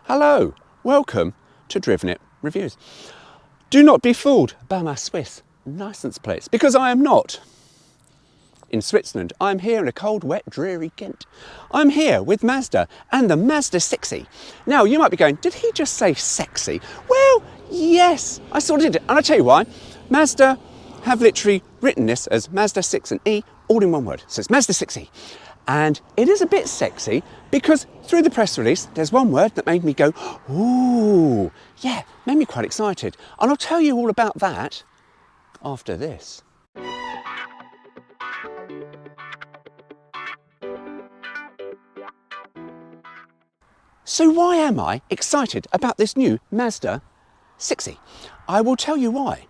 Hello, welcome to Driven It Reviews. Do not be fooled by my Swiss licence plates, because I am not in Switzerland. I'm here in a cold, wet, dreary Kent. I'm here with Mazda and the Mazda6e. Now, you might be going, did he just say sexy? Well, yes, I sort of did it. And I'll tell you why. Mazda have literally written this as Mazda6 and E, all in one word. So it's Mazda6e. And it is a bit sexy because through the press release, there's one word that made me go, ooh, yeah, made me quite excited. And I'll tell you all about that after this. So why am I excited about this new Mazda 6e? I will tell you why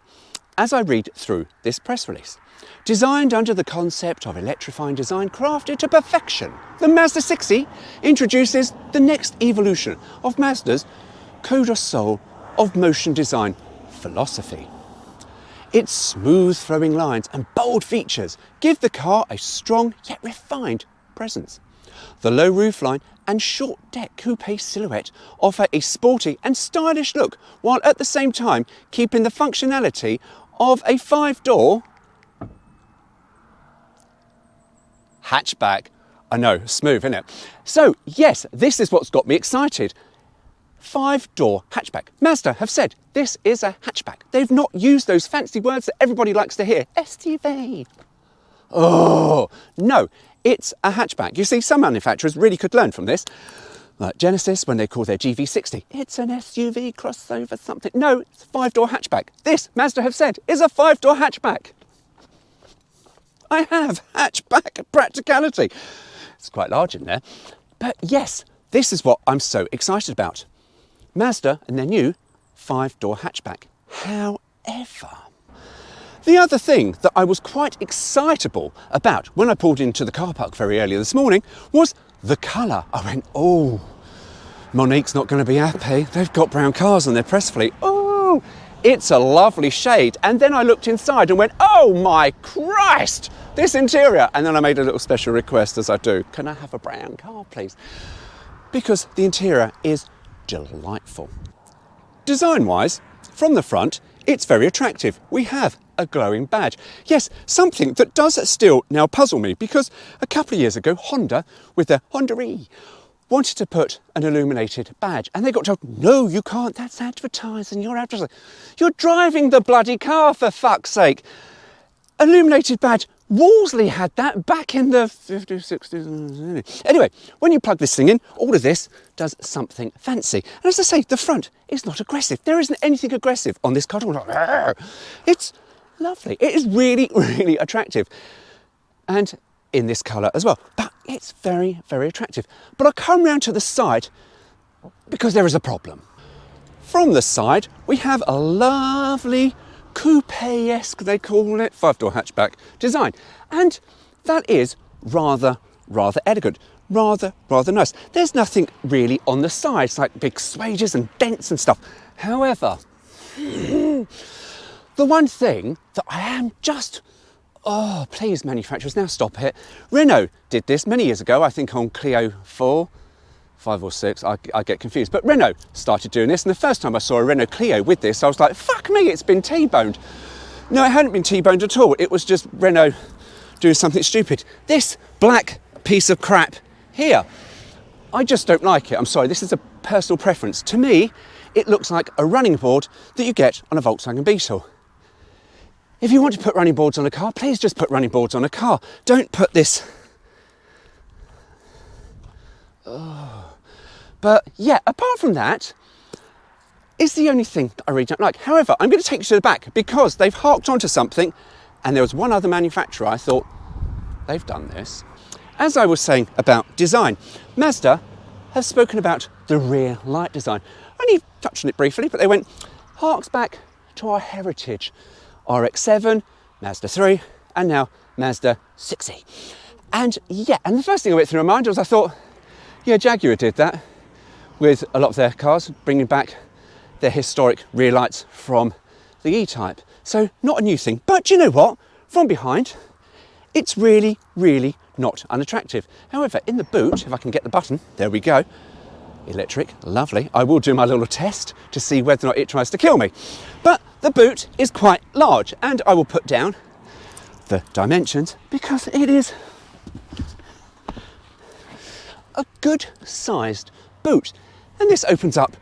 as I read through this press release. Designed under the concept of electrifying design crafted to perfection, the Mazda 6e introduces the next evolution of Mazda's code or soul of motion design philosophy. Its smooth flowing lines and bold features give the car a strong yet refined presence. The low roofline and short deck coupe silhouette offer a sporty and stylish look, while at the same time keeping the functionality of a 5-door hatchback. I know, smooth, isn't it? So yes, this is what's got me excited. 5-door hatchback. Mazda have said this is a hatchback. They've not used those fancy words that everybody likes to hear. SUV. Oh, no, it's a hatchback. You see, some manufacturers really could learn from this. Like Genesis, when they call their GV60, it's an SUV crossover something. No, it's a 5-door hatchback. This, Mazda have said, is a 5-door hatchback. I have hatchback practicality. It's quite large in there. But yes, this is what I'm so excited about. Mazda and their new 5-door hatchback. However, the other thing that I was quite excitable about when I pulled into the car park very early this morning was the colour. I went, oh, Monique's not going to be happy. They've got brown cars on their press fleet. Oh, it's a lovely shade. And then I looked inside and went, oh my Christ, this interior. And then I made a little special request, as I do. Can I have a brown car, please? Because the interior is delightful. Design-wise, from the front, it's very attractive. We have a glowing badge. Yes, something that does still now puzzle me, because a couple of years ago, Honda, with their Honda E, wanted to put an illuminated badge, and they got told, no, you can't, that's advertising, you're advertising. You're driving the bloody car, for fuck's sake. Illuminated badge. Wolseley had that back in the 50s, 60s. Anyway, when you plug this thing in, all of this does something fancy. And as I say, the front is not aggressive. There isn't anything aggressive on this car. It's lovely. It is really, really attractive. And in this colour as well. But it's very, very attractive. But I'll come round to the side because there is a problem. From the side, we have a lovely coupe-esque, they call it, 5-door hatchback design. And that is rather elegant, rather nice. There's nothing really on the sides, like big swagers and dents and stuff. However, the one thing that I am just, oh, please manufacturers, now stop it. Renault did this many years ago, I think on Clio 4, 5 or 6, I get confused. But Renault started doing this, and the first time I saw a Renault Clio with this, I was like, fuck me, it's been T-boned. No, it hadn't been T-boned at all. It was just Renault doing something stupid. This black piece of crap here, I just don't like it. I'm sorry, this is a personal preference. To me, it looks like a running board that you get on a Volkswagen Beetle. If you want to put running boards on a car, please just put running boards on a car. Don't put this. Oh. But yeah, apart from that, it's the only thing that I really don't like. However, I'm going to take you to the back because they've harked onto something, and there was one other manufacturer I thought, they've done this. As I was saying about design, Mazda have spoken about the rear light design. I only touched on it briefly, but they went, harks back to our heritage. RX-7, Mazda 3, and now Mazda 6e. And yeah, and the first thing I went through my mind was I thought, yeah, Jaguar did that with a lot of their cars, bringing back their historic rear lights from the E-Type. So not a new thing, but do you know what? From behind, it's really not unattractive. However, in the boot, if I can get the button, there we go, electric, lovely. I will do my little test to see whether or not it tries to kill me. But the boot is quite large, and I will put down the dimensions because it is a good sized boot. And this opens up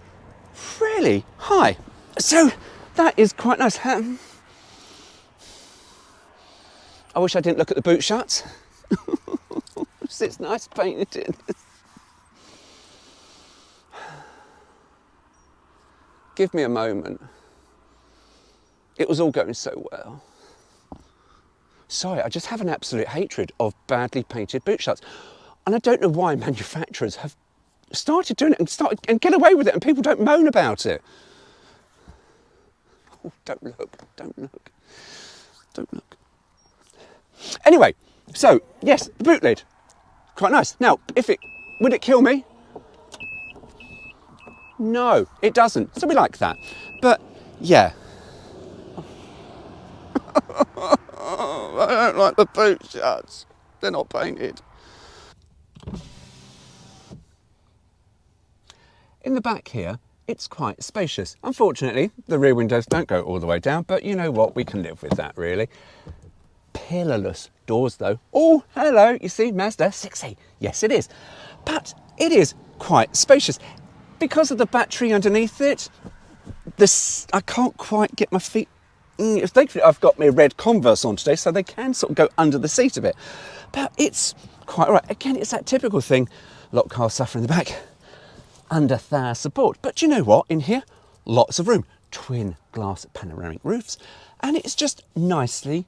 really high. So that is quite nice. I wish I didn't look at the boot shuts. It's nice painted. Give me a moment. It was all going so well. Sorry, I just have an absolute hatred of badly painted boot shuts. And I don't know why manufacturers have started doing it and get away with it, and people don't moan about it. Oh, don't look, don't look, don't look. Anyway, so yes, the boot lid, quite nice. Now, would it kill me? No, it doesn't. So we like that. But yeah. I don't like the boot shuts. They're not painted. In the back here, it's quite spacious. Unfortunately, the rear windows don't go all the way down, but you know what? We can live with that, really. Pillarless doors, though. Oh, hello. You see, Mazda6e. Yes, it is. But it is quite spacious. Because of the battery underneath it, I can't quite get my feet. Thankfully, I've got my red Converse on today, so they can sort of go under the seat a bit. But it's quite all right. Again, it's that typical thing. Lock car suffer in the back. Under thigh support. But you know what? In here, lots of room. Twin glass panoramic roofs. And it's just nicely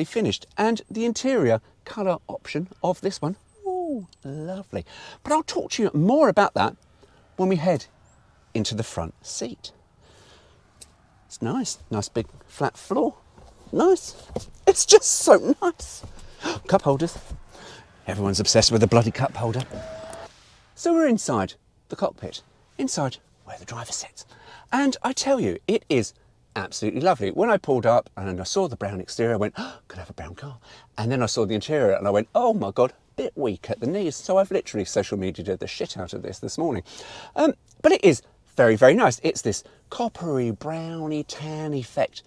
finished. And the interior colour option of this one, oh, lovely. But I'll talk to you more about that when we head into the front seat. It's nice big flat floor. Nice. It's just so nice. Cup holders. Everyone's obsessed with the bloody cup holder. So we're inside the cockpit, inside where the driver sits. And I tell you, it is absolutely lovely. When I pulled up and I saw the brown exterior, I went, oh, could I have a brown car? And then I saw the interior and I went, oh my God, bit weak at the knees. So I've literally social media'd the shit out of this morning. But it is very, very nice. It's this coppery, browny, tan effect,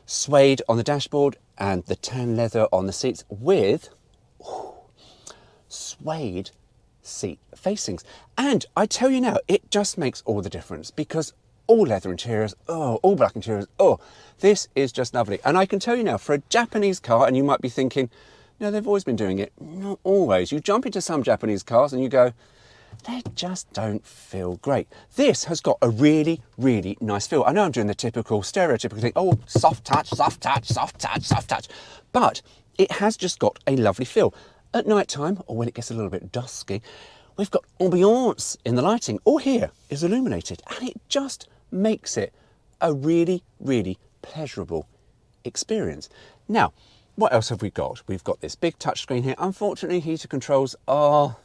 suede on the dashboard and the tan leather on the seats with suede seat facings. And I tell you now, it just makes all the difference because all leather interiors, all black interiors, this is just lovely. And I can tell you now, for a Japanese car, and you might be thinking, no, they've always been doing it. Not always. You jump into some Japanese cars and you go, they just don't feel great. This has got a really, really nice feel. I know I'm doing the typical, stereotypical thing, oh, soft touch, soft touch, soft touch, soft touch. But it has just got a lovely feel. At night time, or when it gets a little bit dusky, we've got ambiance in the lighting. All here is illuminated, and it just makes it a really, really pleasurable experience. Now, what else have we got? We've got this big touchscreen here. Unfortunately, heater controls are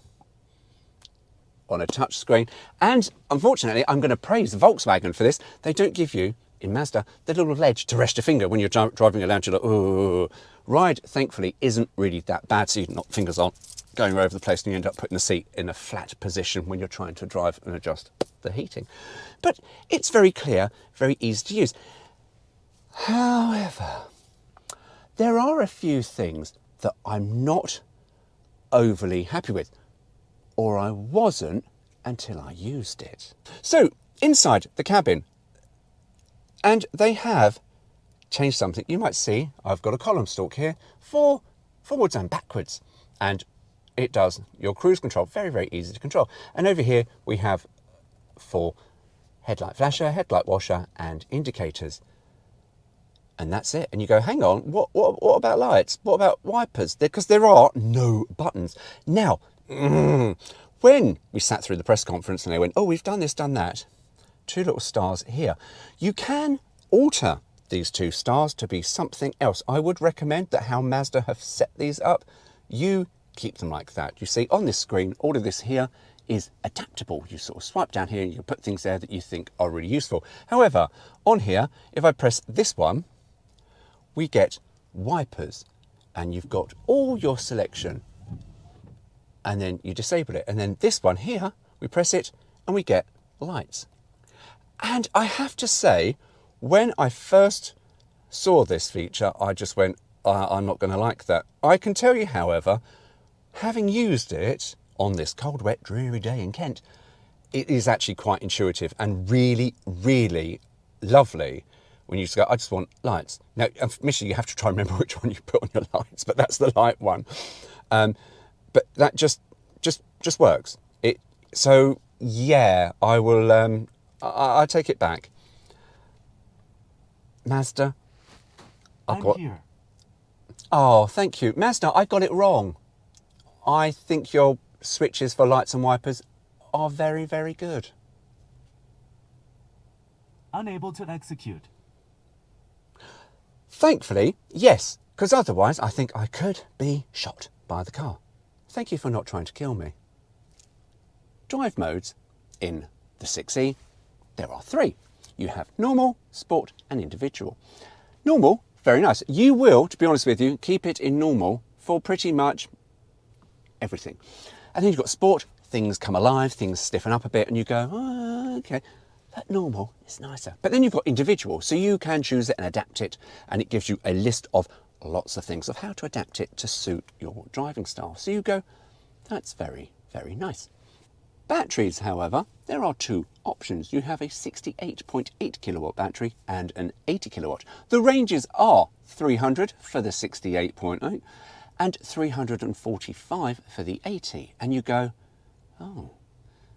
on a touchscreen. And unfortunately, I'm going to praise Volkswagen for this. They don't give you, in Mazda, the little ledge to rest your finger when you're driving around. You're like, oh. Ride, thankfully, isn't really that bad, so you're not fingers on, going all over the place, and you end up putting the seat in a flat position when you're trying to drive and adjust the heating. But it's very clear, very easy to use. However, there are a few things that I'm not overly happy with, or I wasn't until I used it. So, inside the cabin, and they have changed something. You might see I've got a column stalk here for forwards and backwards, and it does your cruise control very, very easy to control. And over here we have for headlight flasher, headlight washer and indicators, and that's it. And you go, hang on, what about lights? What about wipers? Because there are no buttons. Now, when we sat through the press conference and they went, oh, we've done this, done that, two little stars here. You can alter these two stars to be something else. I would recommend that how Mazda have set these up, you keep them like that. You see on this screen, all of this here is adaptable. You sort of swipe down here and you put things there that you think are really useful. However, on here, if I press this one, we get wipers, and you've got all your selection, and then you disable it. And then this one here, we press it and we get lights. And I have to say, when I first saw this feature, I just went, I'm not going to like that. I can tell you, however, having used it on this cold, wet, dreary day in Kent, it is actually quite intuitive and really, really lovely when you just go, I just want lights. Now, admittedly, you have to try and remember which one you put on your lights, but that's the light one. But that just works. So yeah, I will. I take it back. Mazda, I'm here. Oh, thank you, Mazda. I got it wrong. I think your switches for lights and wipers are very, very good. Unable to execute. Thankfully, yes, because otherwise I think I could be shot by the car. Thank you for not trying to kill me. Drive modes in the 6e, there are 3. You have normal, sport and individual. Normal, very nice. You will, to be honest with you, keep it in normal for pretty much everything. And then you've got sport, things come alive, things stiffen up a bit and you go, oh, okay. That normal is nicer. But then you've got individual, so you can choose it and adapt it, and it gives you a list of lots of things of how to adapt it to suit your driving style. So you go, that's very, very nice. Batteries, however, there are 2 options. You have a 68.8 kilowatt battery and an 80 kilowatt. The ranges are 300 for the 68.8 and 345 for the 80. And you go, oh,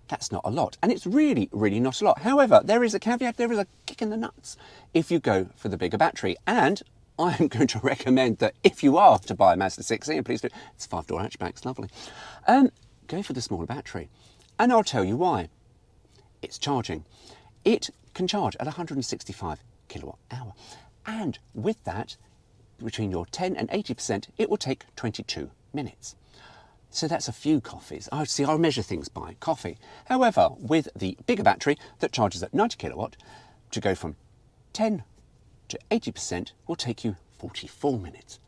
that's not a lot. And it's really, really not a lot. However, there is a caveat, there is a kick in the nuts if you go for the bigger battery. And I'm going to recommend that if you are to buy a Mazda6e, and please do, it's 5-door hatchback, it's lovely, go for the smaller battery. And I'll tell you why. It's charging. It can charge at 165 kilowatt hour. And with that, between your 10 and 80%, it will take 22 minutes. So that's a few coffees. I'll measure things by coffee. However, with the bigger battery that charges at 90 kilowatt, to go from 10 to 80% will take you 44 minutes.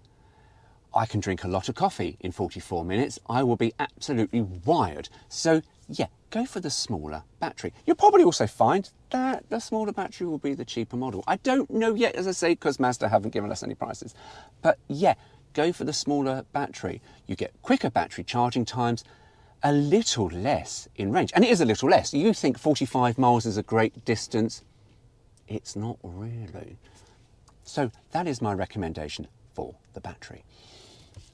I can drink a lot of coffee in 44 minutes. I will be absolutely wired. So yeah, go for the smaller battery. You'll probably also find that the smaller battery will be the cheaper model. I don't know yet, as I say, because Mazda haven't given us any prices. But yeah, go for the smaller battery. You get quicker battery charging times, a little less in range. And it is a little less. You think 45 miles is a great distance. It's not really. So that is my recommendation for the battery.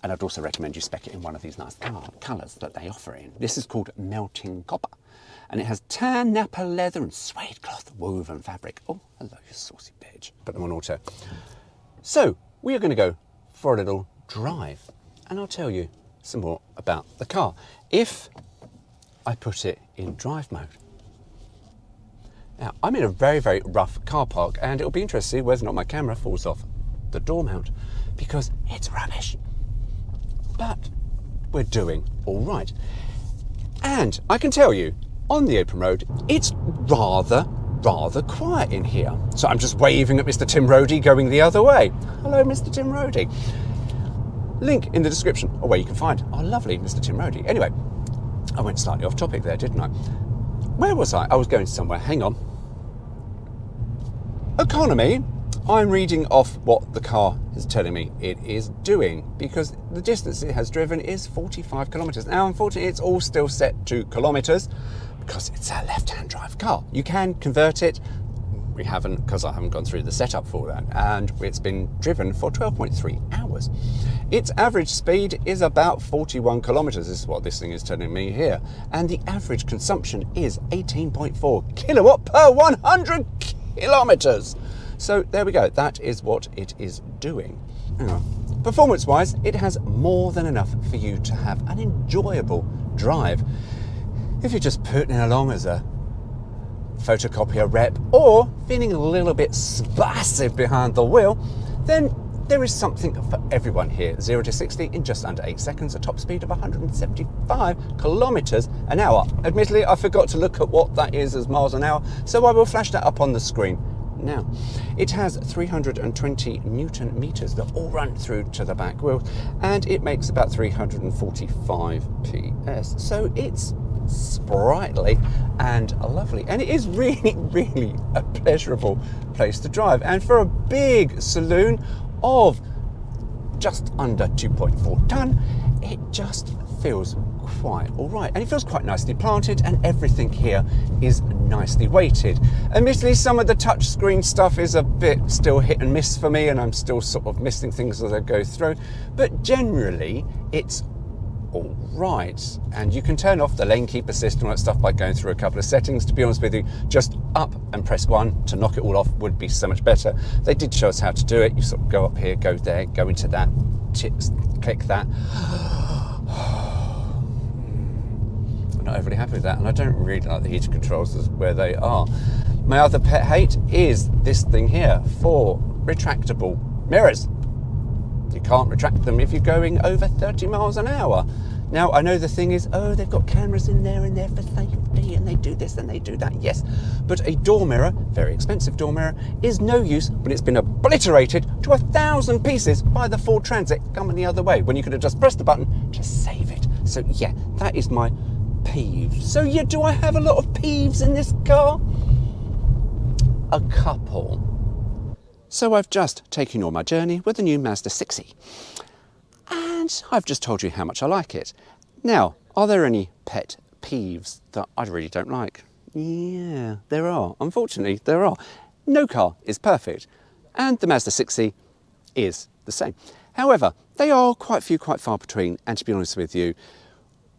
And I'd also recommend you spec it in one of these nice colours that they offer in. This is called Melting Copper. And it has tan Napa leather and suede cloth woven fabric. Oh, hello, you saucy bitch. Put them on auto. So we are going to go for a little drive. And I'll tell you some more about the car. If I put it in drive mode. Now, I'm in a very, very rough car park, and it'll be interesting to see whether or not my camera falls off the door mount, because it's rubbish. But we're doing all right. And I can tell you, on the open road, it's rather quiet in here. So I'm just waving at Mr. Tim Rodie going the other way. Hello, Mr. Tim Rodie. Link in the description of where you can find our lovely Mr. Tim Rodie. Anyway, I went slightly off topic there, didn't I? Where was I? I was going somewhere. Hang on. Economy. I'm reading off what the car is telling me it is doing, because the distance it has driven is 45 kilometres. Now, unfortunately, it's all still set to kilometres because it's a left-hand drive car. You can convert it. We haven't, because I haven't gone through the setup for that, and it's been driven for 12.3 hours. Its average speed is about 41 kilometres. This is what this thing is telling me here. And the average consumption is 18.4 kilowatt per 100 kilometres. So there we go, that is what it is doing. Performance-wise, it has more than enough for you to have an enjoyable drive. If you're just putting along as a photocopier rep, or feeling a little bit spasive behind the wheel, then there is something for everyone here. 0 to 60 in just under 8 seconds, a top speed of 175 kilometres an hour. Admittedly, I forgot to look at what that is as miles an hour, so I will flash that up on the screen now. It has 320 Newton meters that all run through to the back wheel, and it makes about 345 PS. So it's sprightly and lovely. And it is really, really a pleasurable place to drive. And for a big saloon of just under 2.4 tonne, it just feels quite all right. And it feels quite nicely planted, and everything here is nicely weighted. Admittedly, some of the touchscreen stuff is a bit still hit and miss for me, and I'm still sort of missing things as I go through, but generally it's all right. And you can turn off the lane keep assist and all that stuff by going through a couple of settings. To be honest with you, just up and press 1 to knock it all off would be so much better. They did show us how to do it. You sort of go up here, go there, go into that, click that. I'm not overly happy with that, and I don't really like the heater controls as where they are. My other pet hate is this thing here for retractable mirrors. You can't retract them if you're going over 30 miles an hour. Now, I know the thing is, oh, they've got cameras in there and they're for safety, and they do this and they do that, yes. But a door mirror, very expensive door mirror, is no use when it's been obliterated to 1,000 pieces by the Ford Transit coming the other way, when you could have just pressed the button to save it. So yeah, that is my peeve. So yeah, do I have a lot of peeves in this car? A couple. So I've just taken you on my journey with the new Mazda6e, and I've just told you how much I like it. Now, are there any pet peeves that I really don't like? Yeah, there are. Unfortunately, there are. No car is perfect, and the Mazda6e is the same. However, they are quite far between, and to be honest with you,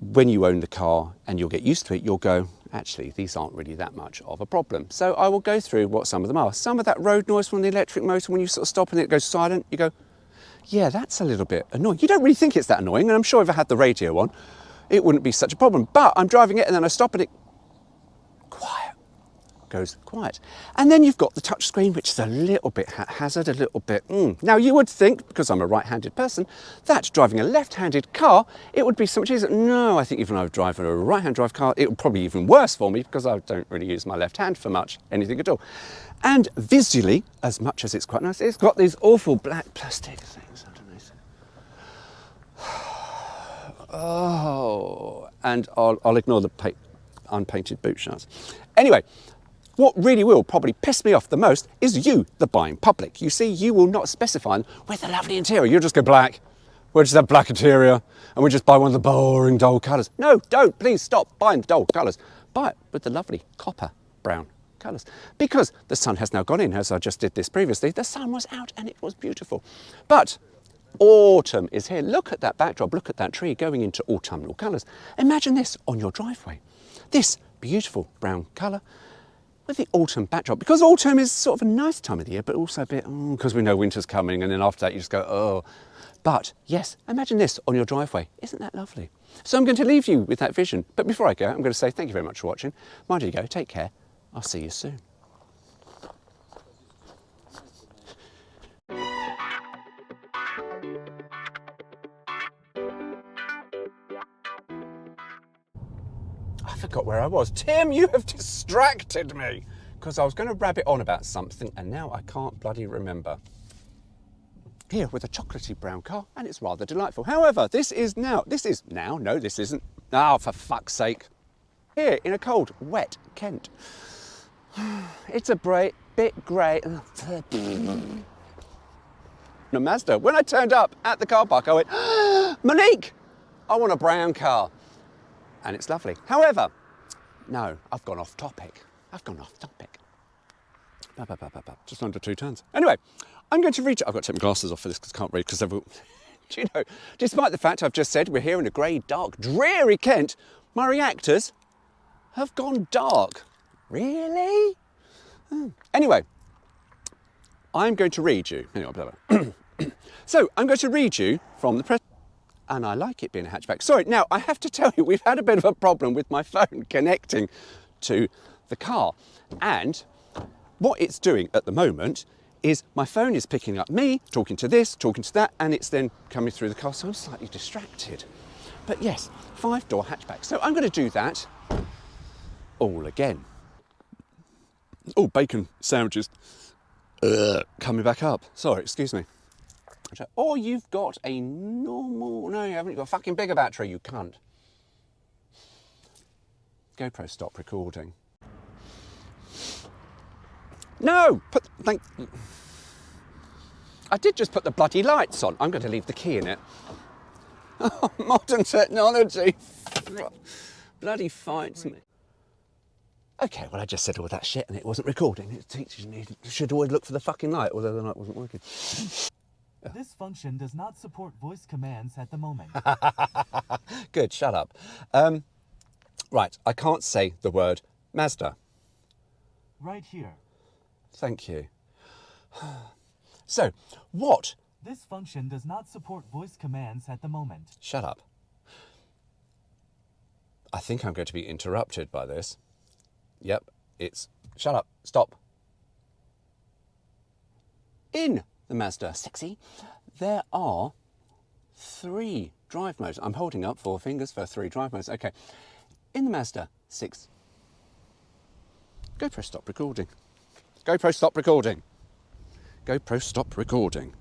when you own the car and you'll get used to it, you'll go, actually, these aren't really that much of a problem. So I will go through what some of them are. Some of that road noise from the electric motor, when you sort of stop and it goes silent, you go, yeah, that's a little bit annoying. You don't really think it's that annoying, and I'm sure if I had the radio on, it wouldn't be such a problem. But I'm driving it and then I stop and it goes quiet. And then you've got the touch screen, which is a little bit haphazard, a little bit. Now you would think, because I'm a right-handed person, that driving a left-handed car, it would be so much easier. No, I think even though I'm driving a right-hand drive car, it would probably be even worse for me, because I don't really use my left hand for much, anything at all. And visually, as much as it's quite nice, it's got these awful black plastic things underneath. Oh, and I'll ignore the unpainted boot shuts. Anyway, what really will probably piss me off the most is you, the buying public. You see, you will not specify with a lovely interior. You'll just go black. We'll just have black interior, and we'll just buy one of the boring dull colours. No, don't. Please stop buying the dull colours. Buy it with the lovely copper brown colours. Because the sun has now gone in, as I just did this previously. The sun was out and it was beautiful. But autumn is here. Look at that backdrop. Look at that tree going into autumnal colours. Imagine this on your driveway. This beautiful brown colour with the autumn backdrop, because autumn is sort of a nice time of the year, but also a bit, because we know winter's coming, and then after that you just go, oh. But yes, imagine this on your driveway. Isn't that lovely? So I'm going to leave you with that vision. But before I go, I'm going to say thank you very much for watching. Mind you go, take care. I'll see you soon. I forgot where I was. Tim, you have distracted me, because I was going to rabbit on about something and now I can't bloody remember. Here with a chocolatey brown car, and it's rather delightful. However, this isn't. Oh, for fuck's sake. Here in a cold, wet Kent. It's a bit grey. A Mazda. When I turned up at the car park, I went, Monique, I want a brown car. And it's lovely. However, no, I've gone off topic. Just under 2 tons. Anyway, I'm going to read you. I've got to take my glasses off for this because I can't read, because do you know, despite the fact I've just said we're here in a grey, dark, dreary Kent, my reactors have gone dark. Really? Anyway, I'm going to read you. So I'm going to read you from the press. And I like it being a hatchback. Sorry, now I have to tell you, we've had a bit of a problem with my phone connecting to the car. And what it's doing at the moment is my phone is picking up me, talking to this, talking to that, and it's then coming through the car, so I'm slightly distracted. But yes, 5-door hatchback. So I'm going to do that all again. Oh, bacon sandwiches coming back up. Sorry, excuse me. Or you've got a normal, no, you haven't got a fucking bigger battery, you cunt. GoPro, stop recording. No! I did just put the bloody lights on. I'm going to leave the key in it. Oh, modern technology. Bloody fights me. Okay, well, I just said all that shit and it wasn't recording. It teaches you should always look for the fucking light, although the light wasn't working. This function does not support voice commands at the moment. Good, shut up. Right, I can't say the word Mazda. Right here. Thank you. So, what? This function does not support voice commands at the moment. Shut up. I think I'm going to be interrupted by this. Yep, it's... Shut up, stop. In the Mazda6e, there are 3 drive modes. I'm holding up 4 fingers for 3 drive modes. Okay, in the Mazda6... GoPro, stop recording. GoPro, stop recording. GoPro, stop recording.